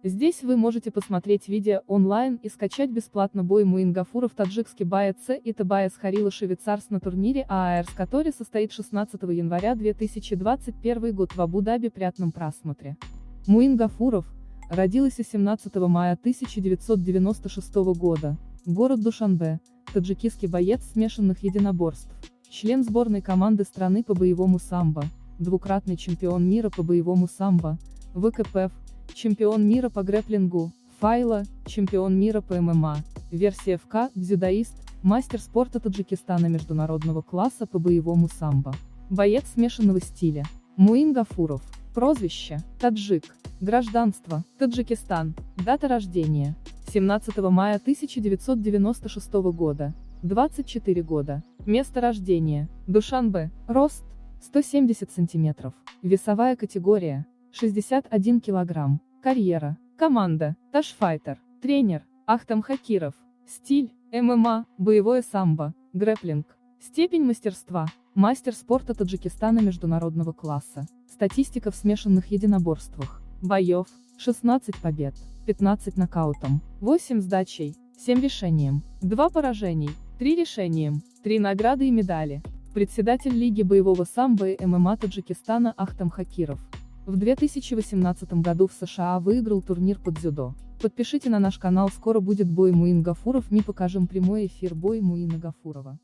Здесь вы можете посмотреть видео онлайн и скачать бесплатно бой Муин Гафуров таджикский боец и Табаес Харила швейцарц на турнире ААРС, который состоит 16 января 2021 год в Абу-Даби. Приятном просмотре. Муин Гафуров родилась 17 мая 1996 года, город Душанбе, таджикский боец смешанных единоборств, член сборной команды страны по боевому самбо, двукратный чемпион мира по боевому самбо, ВКПФ, чемпион мира по грэпплингу, файла, чемпион мира по ММА, версия ФК, дзюдоист, мастер спорта Таджикистана международного класса по боевому самбо. Боец смешанного стиля. Муин Гафуров. Прозвище – таджик. Гражданство – Таджикистан. Дата рождения – 17 мая 1996 года. 24 года. Место рождения – Душанбе. Рост – 170 см. Весовая категория – 61 кг. Карьера. Команда – Ташфайтер. Тренер – Ахтам Хакиров. Стиль – ММА, боевое самбо, грэпплинг. Степень мастерства – мастер спорта Таджикистана международного класса. Статистика в смешанных единоборствах. Боев – 16 побед, 15 нокаутом, 8 сдачей, 7 решением, 2 поражений, 3 решением, 3 награды и медали. Председатель Лиги боевого самбо и ММА Таджикистана Ахтам Хакиров. В 2018 году в США выиграл турнир по дзюдо. Подпишите на наш канал, скоро будет бой Муин Гафуров. Мы покажем прямой эфир бой Муина Гафурова.